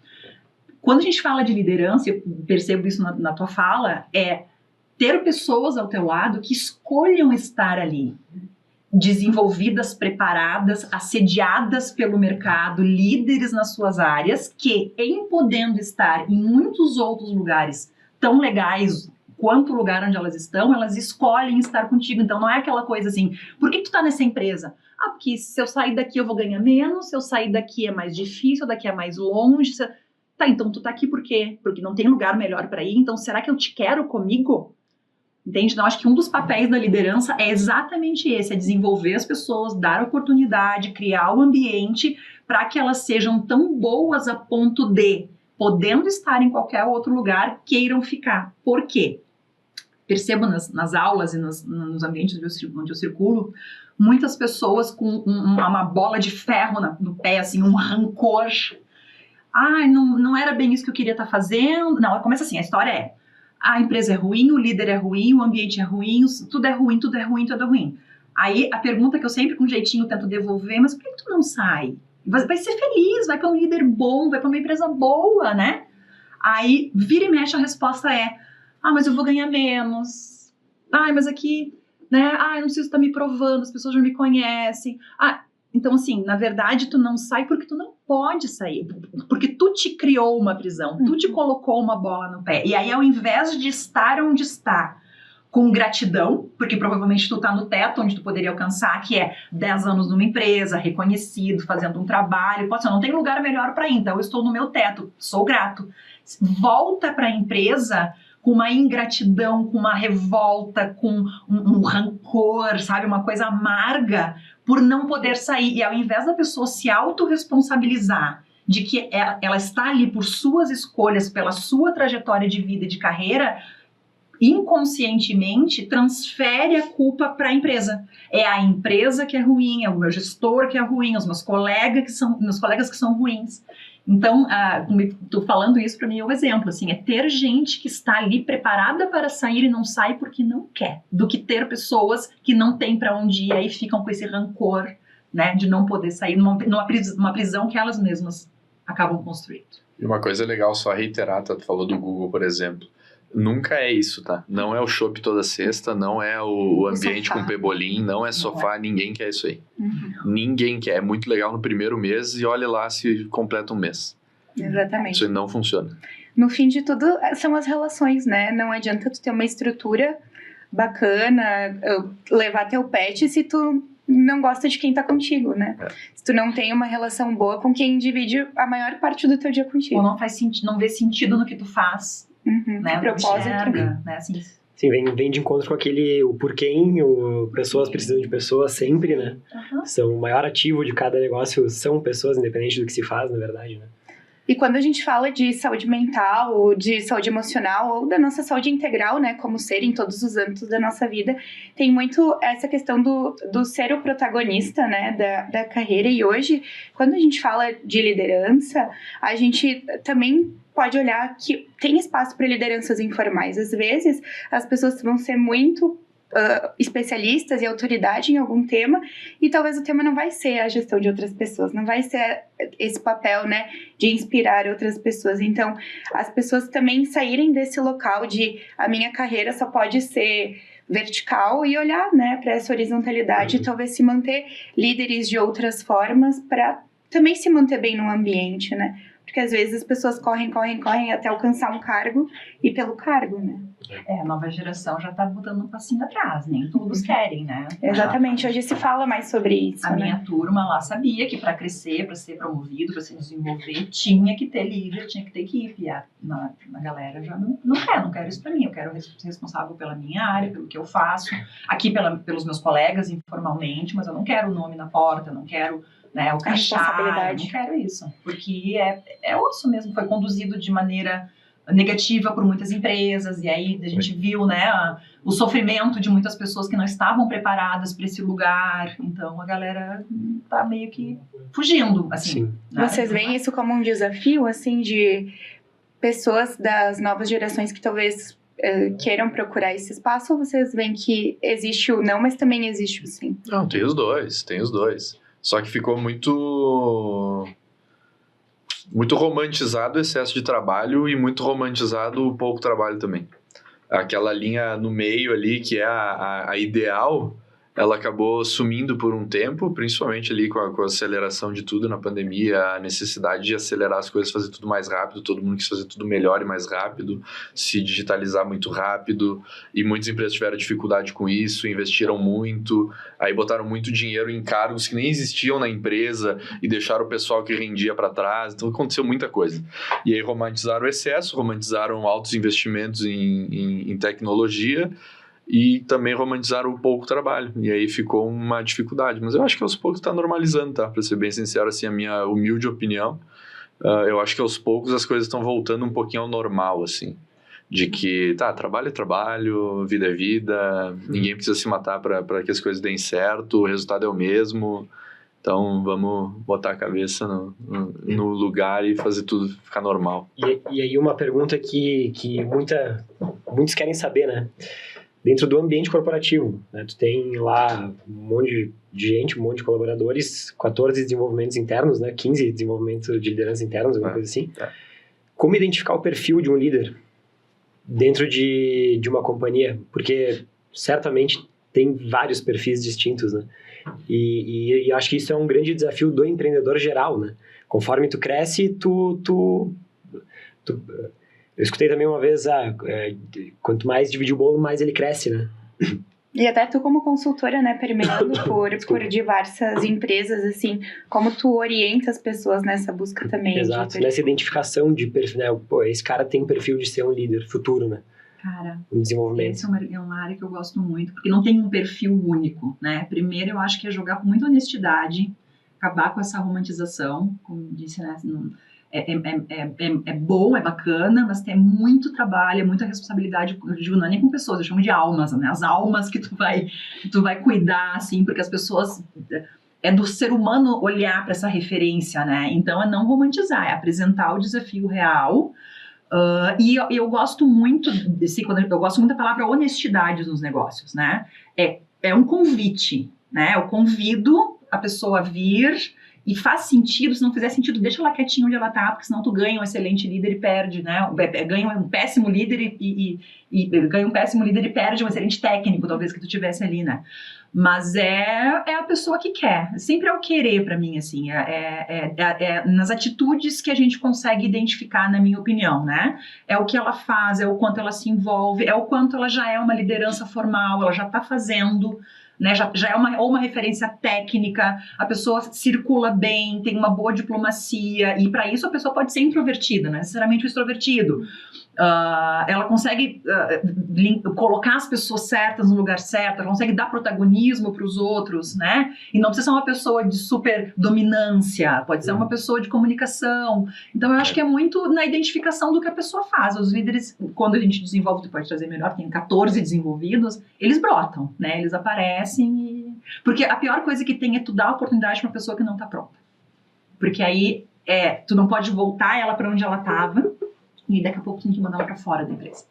Quando a gente fala de liderança, eu percebo isso na tua fala, é ter pessoas ao teu lado que escolham estar ali, desenvolvidas, preparadas, assediadas pelo mercado, líderes nas suas áreas, que, em podendo estar em muitos outros lugares tão legais quanto o lugar onde elas estão, elas escolhem estar contigo. Então não é aquela coisa assim, por que tu tá nessa empresa? Porque se eu sair daqui eu vou ganhar menos, se eu sair daqui é mais difícil, daqui é mais longe. Tá, então tu tá aqui por quê? Porque não tem lugar melhor para ir, então será que eu te quero comigo? Entende? Então, acho que um dos papéis da liderança é exatamente esse, é desenvolver as pessoas, dar oportunidade, criar o ambiente para que elas sejam tão boas a ponto de, podendo estar em qualquer outro lugar, queiram ficar. Por quê? Percebo nas aulas e nos ambientes onde eu circulo, muitas pessoas com uma bola de ferro no pé, assim, um rancor. Não era bem isso que eu queria estar fazendo. Não, começa assim, a história é, a empresa é ruim, o líder é ruim, o ambiente é ruim, tudo é ruim, tudo é ruim, tudo é ruim. Aí a pergunta que eu sempre com um jeitinho tento devolver, mas por que tu não sai? Vai ser feliz, vai para um líder bom, vai para uma empresa boa, né? Aí vira e mexe a resposta é, mas eu vou ganhar menos. Mas aqui, né? Eu não preciso estar me provando, as pessoas já me conhecem. Então, assim, na verdade, tu não sai porque tu não pode sair. Porque tu te criou uma prisão, tu te colocou uma bola no pé. E aí, ao invés de estar onde está, com gratidão, porque provavelmente tu tá no teto onde tu poderia alcançar, que é 10 anos numa empresa, reconhecido, fazendo um trabalho. Pode ser, não tem lugar melhor para ir, então eu estou no meu teto, sou grato. Volta para a empresa com uma ingratidão, com uma revolta, com um rancor, sabe? Uma coisa amarga por não poder sair. E ao invés da pessoa se autorresponsabilizar de que ela está ali por suas escolhas, pela sua trajetória de vida e de carreira, inconscientemente transfere a culpa para a empresa. É a empresa que é ruim, é o meu gestor que é ruim, os meus colegas que são ruins. Então, tô falando isso para mim é um exemplo, assim, é ter gente que está ali preparada para sair e não sai porque não quer, do que ter pessoas que não têm para onde ir e ficam com esse rancor, né, de não poder sair numa prisão que elas mesmas acabam construindo. E uma coisa legal, só reiterar, tu falou do Google, por exemplo. Nunca é isso, tá? Não é o chopp toda sexta, não é o ambiente com pebolim, não é sofá, ninguém quer isso aí. Ninguém quer. É muito legal no primeiro mês e olha lá se completa um mês. Exatamente. Isso aí não funciona. No fim de tudo, são as relações, né? Não adianta tu ter uma estrutura bacana, levar teu pet se tu não gosta de quem tá contigo, né? Se tu não tem uma relação boa com quem divide a maior parte do teu dia contigo. Ou não vê sentido no que tu faz. Né? Propósito. Né? Assim. Sim, vem de encontro com o porquê, pessoas precisam de pessoas sempre, né? São o maior ativo de cada negócio, são pessoas, independente do que se faz, na verdade, né? E quando a gente fala de saúde mental, ou de saúde emocional, ou da nossa saúde integral, né, como ser em todos os âmbitos da nossa vida, tem muito essa questão do ser o protagonista, né, da carreira. E hoje, quando a gente fala de liderança, a gente também pode olhar que tem espaço para lideranças informais. Às vezes, as pessoas vão ser muito especialistas e autoridade em algum tema, e talvez o tema não vai ser a gestão de outras pessoas, não vai ser esse papel, né, de inspirar outras pessoas. Então, as pessoas também saírem desse local de a minha carreira só pode ser vertical e olhar, né, para essa horizontalidade e talvez se manter líderes de outras formas para também se manter bem no ambiente, né? Porque às vezes as pessoas correm até alcançar um cargo e pelo cargo, né? A nova geração já tá botando um passinho atrás, nem todos querem, né? Exatamente, hoje se fala mais sobre isso, A minha turma lá sabia que para crescer, para ser promovido, para se desenvolver, tinha que ter líder, tinha que ter equipe. E a galera já não quero isso para mim, eu quero ser responsável pela minha área, pelo que eu faço, aqui pelos meus colegas informalmente, mas eu não quero o nome na porta, eu não quero... né? O crachá, responsabilidade. eu não quero isso, porque é osso mesmo, foi conduzido de maneira negativa por muitas empresas, e aí a gente viu, né, o sofrimento de muitas pessoas que não estavam preparadas para esse lugar, então a galera tá meio que fugindo, assim. Sim. Né? Vocês veem isso como um desafio, assim, de pessoas das novas gerações que talvez queiram procurar esse espaço, ou vocês veem que existe o não, mas também existe o sim? Não, tem os dois. Só que ficou muito romantizado o excesso de trabalho e muito romantizado o pouco trabalho também. Aquela linha no meio ali, que é a ideal, ela acabou sumindo por um tempo, principalmente ali com a aceleração de tudo na pandemia, a necessidade de acelerar as coisas, fazer tudo mais rápido, todo mundo quis fazer tudo melhor e mais rápido, se digitalizar muito rápido, e muitas empresas tiveram dificuldade com isso, investiram muito, aí botaram muito dinheiro em cargos que nem existiam na empresa e deixaram o pessoal que rendia para trás, então aconteceu muita coisa. E aí romantizaram o excesso, romantizaram altos investimentos em tecnologia, e também romantizaram o pouco trabalho, e aí ficou uma dificuldade, mas eu acho que aos poucos está normalizando, tá? Para ser bem sincero, assim, a minha humilde opinião, eu acho que aos poucos as coisas estão voltando um pouquinho ao normal, assim, de que, trabalho é trabalho, vida é vida, ninguém precisa se matar para que as coisas deem certo, o resultado é o mesmo, então vamos botar a cabeça no lugar e fazer tudo ficar normal. E aí uma pergunta que muitos querem saber, né? Dentro do ambiente corporativo, né? Tu tem lá um monte de gente, um monte de colaboradores, 14 desenvolvimentos internos, né? 15 desenvolvimentos de liderança internos, alguma coisa assim. Como identificar o perfil de um líder dentro de uma companhia? Porque certamente tem vários perfis distintos, né? E acho que isso é um grande desafio do empreendedor geral, né? Conforme tu cresce, eu escutei também uma vez, quanto mais dividir o bolo, mais ele cresce, né? E até tu como consultora, né, permeando por diversas empresas, assim, como tu orienta as pessoas nessa busca também. Exato, nessa identificação de perfil, né? Pô, esse cara tem perfil de ser um líder futuro, né? Cara, um desenvolvimento. Essa é uma área que eu gosto muito, porque não tem um perfil único, né? Primeiro, eu acho que é jogar com muita honestidade, acabar com essa romantização, como disse, né? É bom, é bacana, mas tem muito trabalho, muita responsabilidade, eu digo, não é nem com pessoas, eu chamo de almas, né? As almas que tu vai cuidar, assim, porque as pessoas... É do ser humano olhar para essa referência, né? Então, é não romantizar, é apresentar o desafio real. E eu gosto muito, eu gosto muito da palavra honestidade nos negócios, né? É um convite, né? Eu convido a pessoa a vir... E faz sentido, se não fizer sentido, deixa ela quietinha onde ela tá, porque senão tu ganha um excelente líder e perde, né? Ganha um péssimo líder e ganha um péssimo líder e perde um excelente técnico, talvez, que tu tivesse ali, né? Mas é a pessoa que quer. Sempre é o querer pra mim, assim. Nas atitudes que a gente consegue identificar, na minha opinião, né? É o que ela faz, é o quanto ela se envolve, é o quanto ela já é uma liderança formal, ela já tá fazendo... Né, já é uma referência técnica, a pessoa circula bem, tem uma boa diplomacia, e para isso a pessoa pode ser introvertida, não necessariamente o extrovertido. Ela consegue colocar as pessoas certas no lugar certo, ela consegue dar protagonismo para os outros, né? E não precisa ser uma pessoa de super dominância, pode ser uma pessoa de comunicação. Então eu acho que é muito na identificação do que a pessoa faz. Os líderes, quando a gente desenvolve, tu pode trazer melhor, tem 14 desenvolvidos, eles brotam, né? Eles aparecem porque a pior coisa que tem é tu dar a oportunidade para uma pessoa que não está pronta. Porque aí tu não pode voltar ela para onde ela estava, e daqui a pouco tem que mandar ela para fora da empresa.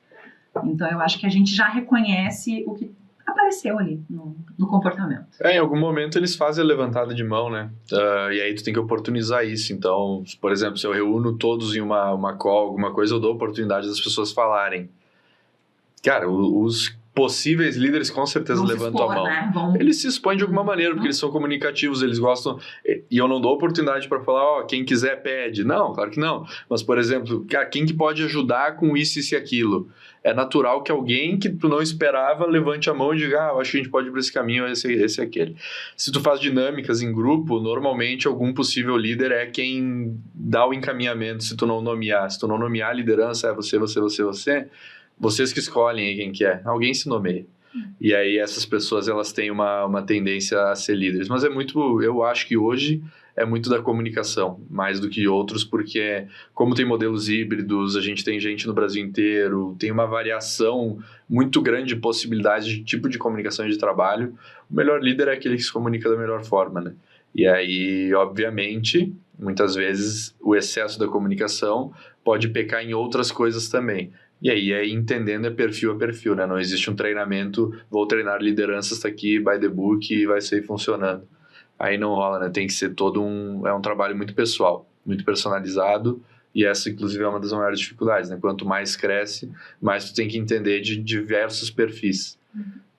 Então eu acho que a gente já reconhece o que apareceu ali no comportamento. Em algum momento eles fazem a levantada de mão, né? E aí tu tem que oportunizar isso. Então, por exemplo, se eu reúno todos em uma call, alguma coisa, eu dou a oportunidade das pessoas falarem. Cara, os possíveis líderes com certeza levantam a mão. Né? Eles se expõem de alguma maneira, porque eles são comunicativos, eles gostam... E eu não dou oportunidade para falar, quem quiser pede. Não, claro que não. Mas, por exemplo, quem que pode ajudar com isso e aquilo? É natural que alguém que tu não esperava levante a mão e diga, eu acho que a gente pode ir para esse caminho, esse e aquele. Se tu faz dinâmicas em grupo, normalmente algum possível líder é quem dá o encaminhamento, se tu não nomear. Se tu não nomear a liderança, é você, vocês que escolhem quem que é. Alguém se nomeia. E aí essas pessoas, elas têm uma tendência a ser líderes. Mas eu acho que hoje é muito da comunicação, mais do que outros, porque como tem modelos híbridos, a gente tem gente no Brasil inteiro, tem uma variação muito grande de possibilidades de tipo de comunicação e de trabalho. O melhor líder é aquele que se comunica da melhor forma, né? E aí, obviamente, muitas vezes o excesso da comunicação pode pecar em outras coisas também. E aí, entendendo perfil a perfil, né? Não existe um treinamento, vou treinar lideranças, tá aqui, by the book, e vai sair funcionando. Aí não rola, né? Tem que ser é um trabalho muito pessoal, muito personalizado, e essa, inclusive, é uma das maiores dificuldades, né? Quanto mais cresce, mais tu tem que entender de diversos perfis.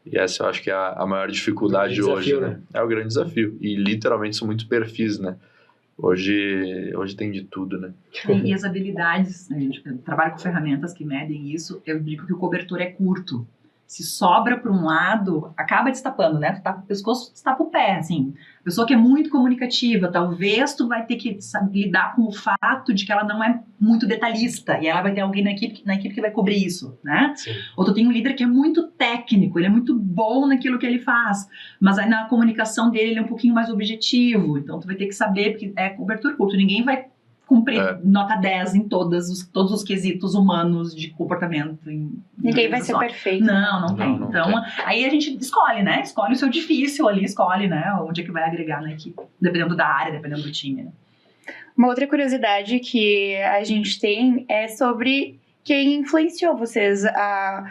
E essa eu acho que é a maior dificuldade hoje, né? É o grande desafio. E literalmente são muitos perfis, né? Hoje tem de tudo, né? E as habilidades, né, gente? Eu trabalho com ferramentas que medem isso, eu digo que o cobertor é curto. Se sobra para um lado, acaba destapando, né? Tu tá com o pescoço, destapa o pé, assim. A pessoa que é muito comunicativa, talvez tu vai ter que lidar com o fato de que ela não é muito detalhista, e ela vai ter alguém na equipe que vai cobrir isso, né? Sim. Ou tu tem um líder que é muito técnico, ele é muito bom naquilo que ele faz, mas aí na comunicação dele ele é um pouquinho mais objetivo, então tu vai ter que saber, porque é cobertura curta, ninguém vai cumprir nota 10 em todos os quesitos humanos de comportamento. Ninguém vai ser perfeito. Não tem. Então, aí a gente escolhe, né? Escolhe o seu difícil ali, escolhe, né? Onde é que vai agregar na equipe, dependendo da área, dependendo do time, né? Uma outra curiosidade que a gente tem é sobre quem influenciou vocês a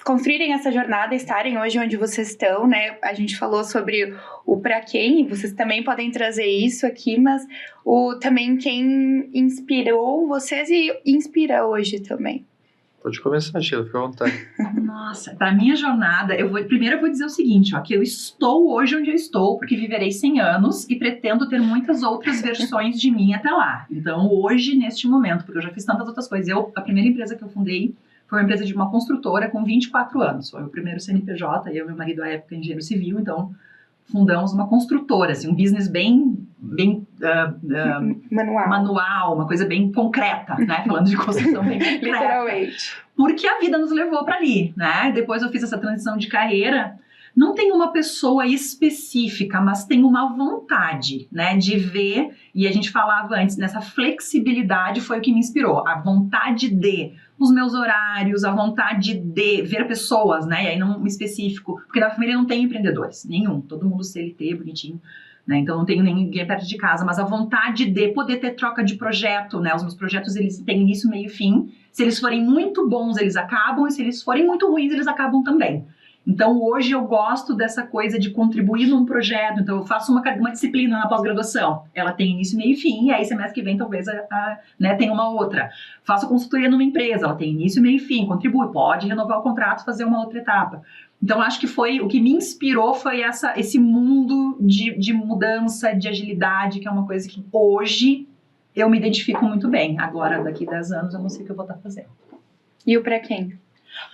construírem essa jornada, estarem hoje onde vocês estão, né? A gente falou sobre o pra quem, e vocês também podem trazer isso aqui, mas também quem inspirou vocês e inspira hoje também. Pode começar, Sheila, fica à vontade. Nossa, para minha jornada, primeiro eu vou dizer o seguinte, ó, que eu estou hoje onde eu estou, porque viverei 100 anos e pretendo ter muitas outras versões de mim até lá. Então, hoje, neste momento, porque eu já fiz tantas outras coisas, a primeira empresa que eu fundei foi uma empresa de uma construtora com 24 anos. Foi o primeiro CNPJ, eu e meu marido à época engenheiro civil, então fundamos uma construtora, assim, um business bem manual, uma coisa bem concreta, né? Falando de construção bem concreta. Literalmente. Porque a vida nos levou para ali, né? Depois eu fiz essa transição de carreira. Não tem uma pessoa específica, mas tem uma vontade, né, de ver, e a gente falava antes, nessa flexibilidade foi o que me inspirou, a vontade de, os meus horários, a vontade de ver pessoas, né, e aí não específico, porque na família não tem empreendedores, nenhum, todo mundo CLT, bonitinho, né, então não tenho ninguém perto de casa, mas a vontade de poder ter troca de projeto, né, os meus projetos eles têm início, meio e fim, se eles forem muito bons eles acabam, e se eles forem muito ruins eles acabam também. Então, hoje eu gosto dessa coisa de contribuir num projeto. Então, eu faço uma disciplina na pós-graduação. Ela tem início, meio e fim. E aí, semestre que vem, talvez, né, tenha uma outra. Faço consultoria numa empresa. Ela tem início, meio e fim. Contribui. Pode renovar o contrato, fazer uma outra etapa. Então, acho que o que me inspirou foi esse mundo de mudança, de agilidade, que é uma coisa que hoje eu me identifico muito bem. Agora, daqui 10 anos, eu não sei o que eu vou estar fazendo. E o pra quem?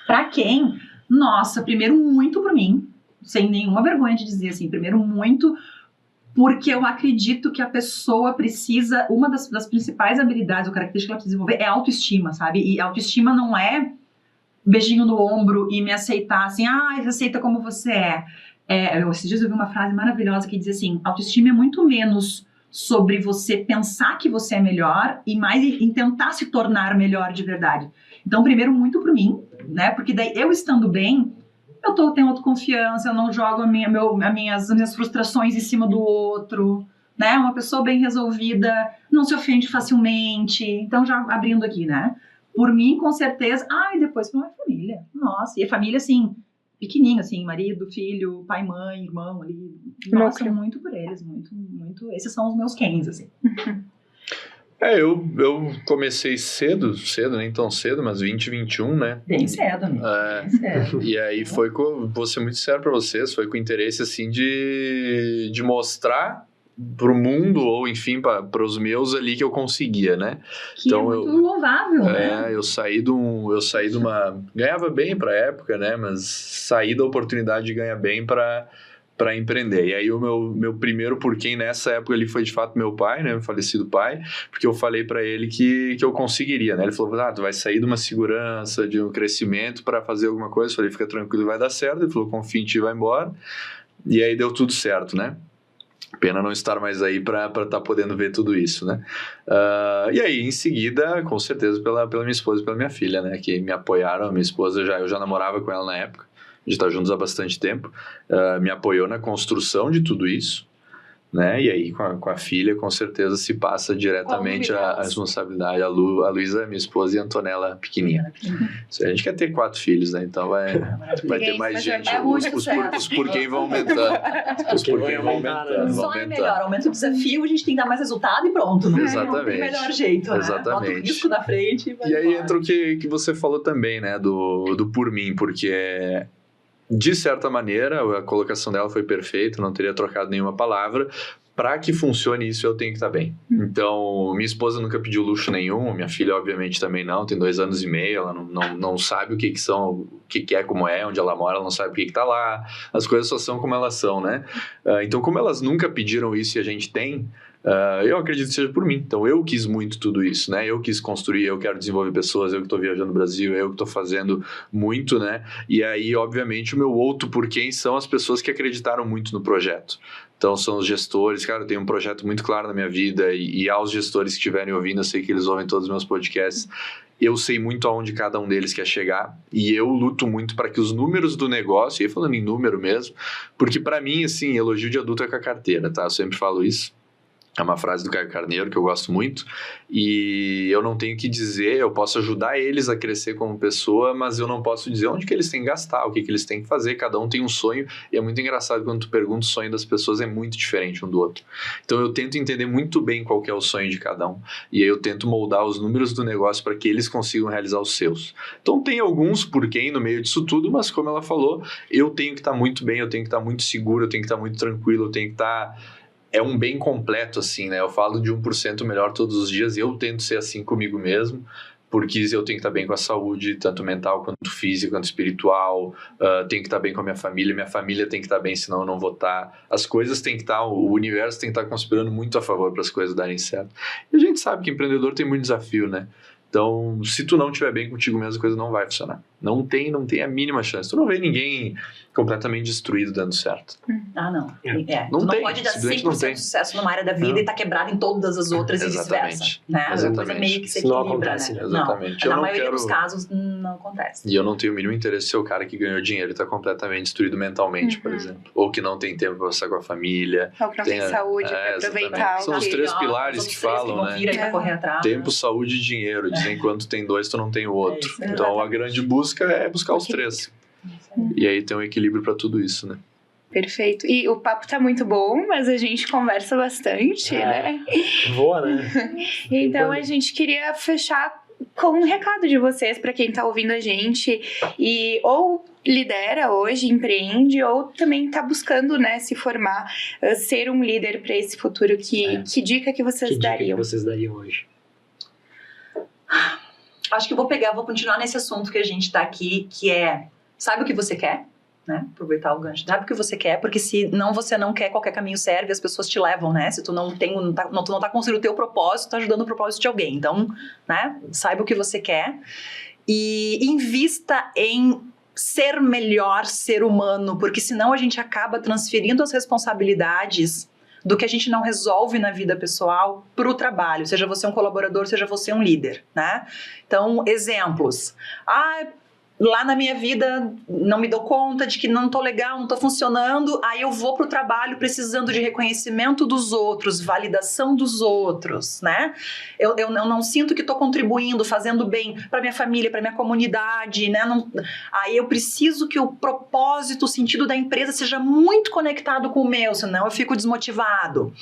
Pra quem? Nossa, primeiro muito por mim, sem nenhuma vergonha de dizer assim, primeiro muito porque eu acredito que a pessoa precisa, uma das principais habilidades ou características que ela precisa desenvolver é autoestima, sabe? E autoestima não é beijinho no ombro e me aceitar assim, aceita como você é. Esses dias eu vi uma frase maravilhosa que diz assim, autoestima é muito menos sobre você pensar que você é melhor e mais em tentar se tornar melhor de verdade. Então, primeiro, muito por mim, né? Porque daí, eu estando bem, tenho autoconfiança, eu não jogo as minhas frustrações em cima do outro, né? Uma pessoa bem resolvida, não se ofende facilmente. Então, já abrindo aqui, né? Por mim, com certeza. E depois foi uma família. Nossa, e a família, assim, pequenininha, assim, marido, filho, pai, mãe, irmão, ali. Nossa, muito por eles, muito, muito. Esses são os meus quens, assim. Eu comecei cedo, nem tão cedo, mas 2021, né? Bem cedo, amigo. Bem cedo. E aí vou ser muito sincero pra vocês, foi com interesse, assim, de mostrar pro mundo, ou enfim, para os meus ali que eu conseguia, né? Que então, é muito louvável, né? Eu saí de uma... Ganhava bem pra época, né? Mas saí da oportunidade de ganhar bem para para empreender. E aí o meu primeiro porquê nessa época ali foi de fato meu pai, né, meu falecido pai, porque eu falei para ele que eu conseguiria, né? Ele falou, tu vai sair de uma segurança, de um crescimento para fazer alguma coisa. Eu falei, fica tranquilo, vai dar certo. Ele falou, confia em ti, vai embora. E aí deu tudo certo, né? Pena não estar mais aí para estar podendo ver tudo isso, né? E aí, em seguida, com certeza, pela minha esposa e pela minha filha, né? Que me apoiaram. A minha esposa, eu já namorava com ela na época. A gente está juntos há bastante tempo. Me apoiou na construção de tudo isso, né? E aí, com a filha, com certeza, se passa diretamente a responsabilidade. A Luísa, minha esposa, e a Antonella, pequenininha. A gente quer ter 4 filhos, né? Então vai ter mais gente. Os porquês vão aumentando. Os porquês vão aumentando. Só é melhor. Aumenta o desafio, a gente tem que dar mais resultado e pronto. Não Exatamente. É o melhor jeito, né? Exatamente. Bota o risco na frente e aí entra o que você falou também, né? Do por mim, porque... De certa maneira, a colocação dela foi perfeita, não teria trocado nenhuma palavra. Para que funcione isso, eu tenho que estar bem. Então, minha esposa nunca pediu luxo nenhum, minha filha, obviamente, também não, tem 2 anos e meio, ela não sabe o que são, o que é, como é, onde ela mora, ela não sabe o que está lá, as coisas só são como elas são, né? Então, como elas nunca pediram isso e a gente tem, eu acredito que seja por mim. Então, eu quis muito tudo isso, né? Eu quis construir, eu quero desenvolver pessoas, eu que estou viajando no Brasil, eu que estou fazendo muito, né? E aí, obviamente, o meu outro porquê são as pessoas que acreditaram muito no projeto. Então, são os gestores. Cara, eu tenho um projeto muito claro na minha vida e aos gestores que estiverem ouvindo, eu sei que eles ouvem todos os meus podcasts, eu sei muito aonde cada um deles quer chegar e eu luto muito para que os números do negócio, e aí falando em número mesmo, porque para mim, assim, elogio de adulto é com a carteira, tá? Eu sempre falo isso. É uma frase do Caio Carneiro que eu gosto muito e eu não tenho que dizer, eu posso ajudar eles a crescer como pessoa, mas eu não posso dizer onde que eles têm que gastar, o que eles têm que fazer, cada um tem um sonho e é muito engraçado quando tu pergunta o sonho das pessoas, é muito diferente um do outro. Então eu tento entender muito bem qual que é o sonho de cada um e aí eu tento moldar os números do negócio para que eles consigam realizar os seus. Então tem alguns porquê no meio disso tudo, mas como ela falou, eu tenho que estar muito bem, eu tenho que estar muito seguro, eu tenho que estar muito tranquilo, eu tenho que estar... É um bem completo, assim, né? Eu falo de 1% melhor todos os dias e eu tento ser assim comigo mesmo, porque eu tenho que estar bem com a saúde, tanto mental quanto física, quanto espiritual, tenho que estar bem com a minha família tem que estar bem, senão eu não vou estar. As coisas têm que estar, o universo tem que estar conspirando muito a favor para as coisas darem certo. E a gente sabe que empreendedor tem muito desafio, né? Então, se tu não estiver bem contigo mesmo, a coisa não vai funcionar. Não tem a mínima chance. Tu não vê ninguém completamente destruído dando certo. Não. Não tu não tem, pode dar simplesmente 100% de sucesso numa área da vida e tá quebrado em todas as outras e vice-versa. Né? A coisa meio que se Isso não equilibra, acontece, né? Exatamente. Na maioria dos casos não acontece. E eu não tenho o mínimo interesse em ser o cara que ganhou dinheiro e tá completamente destruído mentalmente, por exemplo. Ou que não tem tempo para passar com a família. Ou que não tem saúde para aproveitar. São os 3 pilares que falam, né? Correr atrás, tempo, saúde e dinheiro. Dizem que quando tem 2, tu não tem o outro. Então a grande busca é buscar os 3. E aí tem um equilíbrio para tudo isso, né? Perfeito. E o papo tá muito bom, mas a gente conversa bastante, né? Voa, né? Então a gente queria fechar com um recado de vocês para quem tá ouvindo a gente e ou lidera hoje, empreende, ou também tá buscando, né, se formar, ser um líder para esse futuro. Que dica que vocês dariam? Que dica que vocês dariam hoje? Acho que vou continuar nesse assunto que a gente tá aqui, que é, sabe o que você quer? Né? Aproveitar o gancho, sabe o que você quer, porque se não você não quer, qualquer caminho serve, as pessoas te levam, né? Se tu não tá construindo o teu propósito, tá ajudando o propósito de alguém. Então, né? Saiba o que você quer e invista em ser melhor ser humano, porque senão a gente acaba transferindo as responsabilidades do que a gente não resolve na vida pessoal para o trabalho, seja você um colaborador, seja você um líder, né? Então, exemplos. Lá na minha vida não me dou conta de que não tô legal, não tô funcionando, aí eu vou pro trabalho precisando de reconhecimento dos outros, validação dos outros, né? Eu não sinto que tô contribuindo, fazendo bem para minha família, para minha comunidade, né? Aí eu preciso que o propósito, o sentido da empresa seja muito conectado com o meu, senão eu fico desmotivado.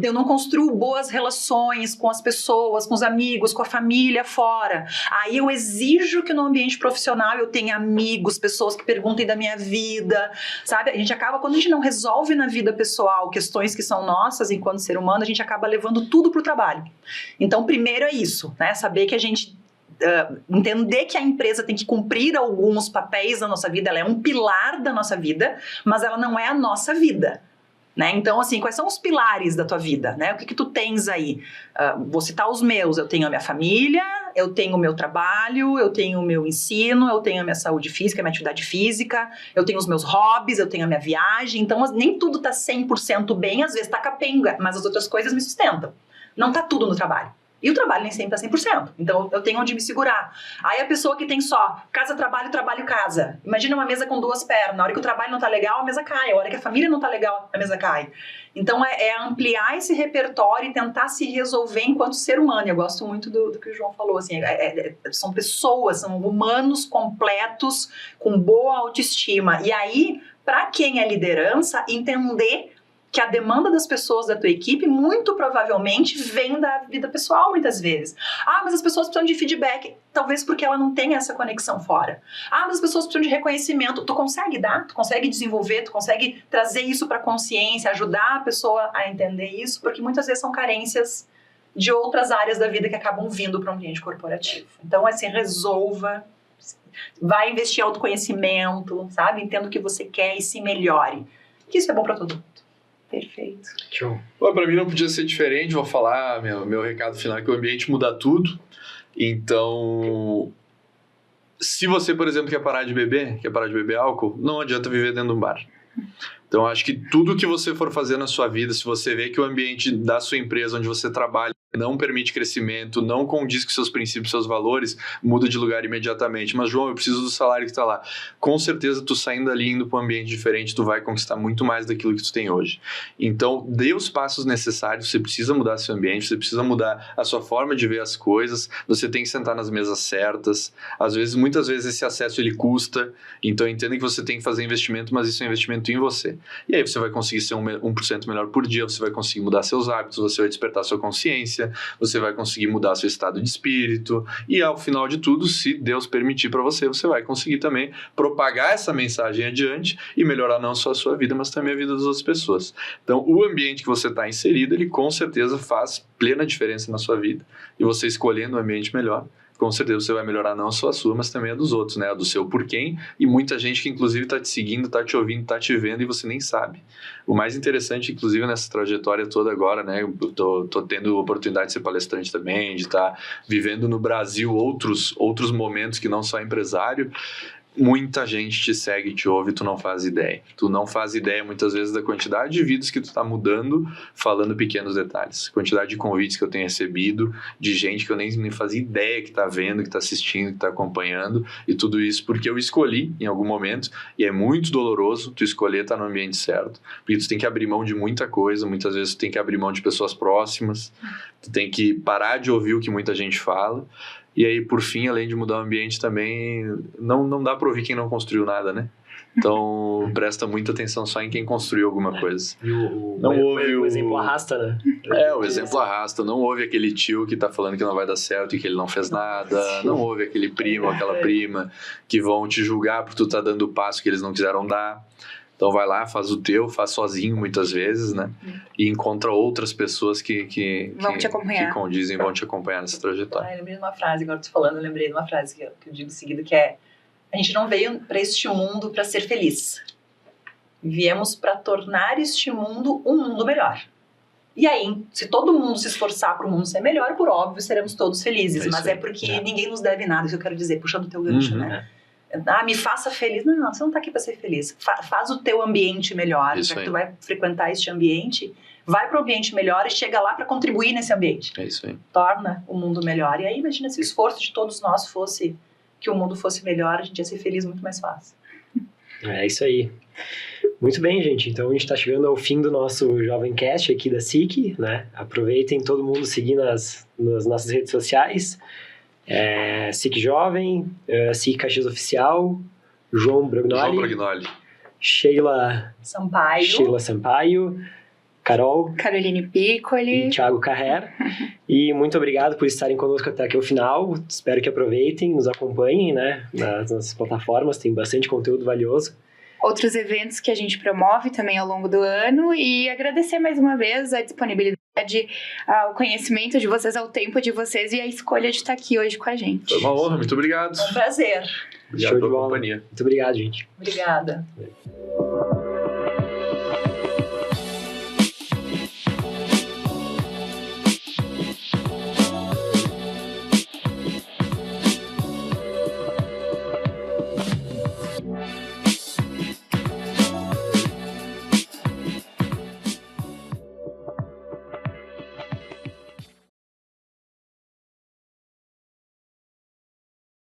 Eu não construo boas relações com as pessoas, com os amigos, com a família fora. Aí eu exijo que no ambiente profissional eu tenho amigos, pessoas que perguntem da minha vida, sabe? A gente acaba, quando a gente não resolve na vida pessoal questões que são nossas enquanto ser humano, a gente acaba levando tudo pro trabalho. Então, primeiro é isso, né? Saber que a gente entender que a empresa tem que cumprir alguns papéis da nossa vida, ela é um pilar da nossa vida, mas ela não é a nossa vida. Né? Então, assim, quais são os pilares da tua vida? Né? O que tu tens aí? Vou citar os meus. Eu tenho a minha família, eu tenho o meu trabalho, eu tenho o meu ensino, eu tenho a minha saúde física, a minha atividade física, eu tenho os meus hobbies, eu tenho a minha viagem. Então, nem tudo tá 100% bem, às vezes tá capenga, mas as outras coisas me sustentam. Não tá tudo no trabalho. E o trabalho nem sempre tá 100%. Então, eu tenho onde me segurar. Aí a pessoa que tem só casa, trabalho, trabalho, casa. Imagina uma mesa com 2 pernas. Na hora que o trabalho não tá legal, a mesa cai. A hora que a família não tá legal, a mesa cai. Então, é ampliar esse repertório e tentar se resolver enquanto ser humano. Eu gosto muito do que o João falou. Assim, são pessoas, são humanos completos, com boa autoestima. E aí, para quem é liderança, entender que a demanda das pessoas da tua equipe muito provavelmente vem da vida pessoal muitas vezes. Mas as pessoas precisam de feedback, talvez porque ela não tem essa conexão fora. Mas as pessoas precisam de reconhecimento. Tu consegue dar? Tu consegue desenvolver? Tu consegue trazer isso para a consciência, ajudar a pessoa a entender isso? Porque muitas vezes são carências de outras áreas da vida que acabam vindo para o ambiente corporativo. Então, assim, resolva, vai investir em autoconhecimento, sabe? Entenda o que você quer e se melhore. Que isso é bom para todo mundo. Perfeito. Show. Para mim não podia ser diferente, vou falar, meu recado final é que o ambiente muda tudo. Então, se você, por exemplo, quer parar de beber álcool, não adianta viver dentro de um bar. Então, acho que tudo que você for fazer na sua vida, se você vê que o ambiente da sua empresa, onde você trabalha, não permite crescimento, não condiz com seus princípios, seus valores, muda de lugar imediatamente. Mas, João, eu preciso do salário que está lá. Com certeza, tu saindo dali, indo para um ambiente diferente, tu vai conquistar muito mais daquilo que tu tem hoje. Então, dê os passos necessários. Você precisa mudar seu ambiente, você precisa mudar a sua forma de ver as coisas, você tem que sentar nas mesas certas. Às vezes, muitas vezes, esse acesso, ele custa. Então, entenda que você tem que fazer investimento, mas isso é um investimento em você. E aí, você vai conseguir ser 1% melhor por dia, você vai conseguir mudar seus hábitos, você vai despertar sua consciência, você vai conseguir mudar seu estado de espírito e ao final de tudo, se Deus permitir para você, você vai conseguir também propagar essa mensagem adiante e melhorar não só a sua vida, mas também a vida das outras pessoas. Então, o ambiente que você está inserido, ele com certeza faz plena diferença na sua vida e você escolhendo um ambiente melhor, com certeza você vai melhorar não só a sua, mas também a dos outros, né? A do seu por quem e muita gente que inclusive está te seguindo, está te ouvindo, está te vendo e você nem sabe. O mais interessante, inclusive nessa trajetória toda agora, né? Eu tô tendo a oportunidade de ser palestrante também, de estar vivendo no Brasil outros momentos que não só empresário. Muita gente te segue, te ouve, tu não faz ideia. Tu não faz ideia, muitas vezes, da quantidade de vidas que tu tá mudando, falando pequenos detalhes. Quantidade de convites que eu tenho recebido, de gente que eu nem fazia ideia que tá vendo, que tá assistindo, que tá acompanhando, e tudo isso porque eu escolhi, em algum momento, e é muito doloroso tu escolher estar no ambiente certo, porque tu tem que abrir mão de muita coisa, muitas vezes tu tem que abrir mão de pessoas próximas, tu tem que parar de ouvir o que muita gente fala. E aí, por fim, além de mudar o ambiente também, não dá para ouvir quem não construiu nada, né? Então, presta muita atenção só em quem construiu alguma coisa. E o exemplo arrasta, né? O exemplo arrasta. Não ouve aquele tio que tá falando que não vai dar certo e que ele não fez nada. Não ouve aquele primo ou aquela prima que vão te julgar por tu tá dando o passo que eles não quiseram dar. Então vai lá, faz o teu, faz sozinho muitas vezes, né? E encontra outras pessoas que vão te acompanhar. Que condizem, vão te acompanhar nessa trajetória. Eu lembrei de uma frase, agora tu falando, eu lembrei de uma frase que eu digo em seguida, que é: a gente não veio para este mundo para ser feliz. Viemos para tornar este mundo um mundo melhor. E aí, se todo mundo se esforçar para o mundo ser melhor, por óbvio, seremos todos felizes. Mas é porque ninguém nos deve nada, isso eu quero dizer, puxando o teu gancho, né? Me faça feliz. Não, você não tá aqui para ser feliz. Faz o teu ambiente melhor. Já que tu vai frequentar este ambiente, vai para o ambiente melhor e chega lá para contribuir nesse ambiente. É isso aí. Torna o mundo melhor. E aí, imagina se o esforço de todos nós fosse que o mundo fosse melhor, a gente ia ser feliz muito mais fácil. É isso aí. Muito bem, gente. Então, a gente está chegando ao fim do nosso Jovem Cast aqui da SIC, né? Aproveitem todo mundo seguir nas nossas redes sociais. SIC Jovem, SIC Caxias Oficial, João Brognoli, Sheila Sampaio, Caroline Piccoli e Thiago Carrera. E muito obrigado por estarem conosco até aqui ao final. Espero que aproveitem, nos acompanhem, né, nas nossas plataformas, tem bastante conteúdo valioso. Outros eventos que a gente promove também ao longo do ano e agradecer mais uma vez a disponibilidade disponibilidade, ao conhecimento de vocês, ao tempo de vocês e a escolha de estar aqui hoje com a gente. Foi uma honra, muito obrigado. É um prazer. Obrigado Show de pela bola. companhia. Muito obrigado, gente. Obrigada.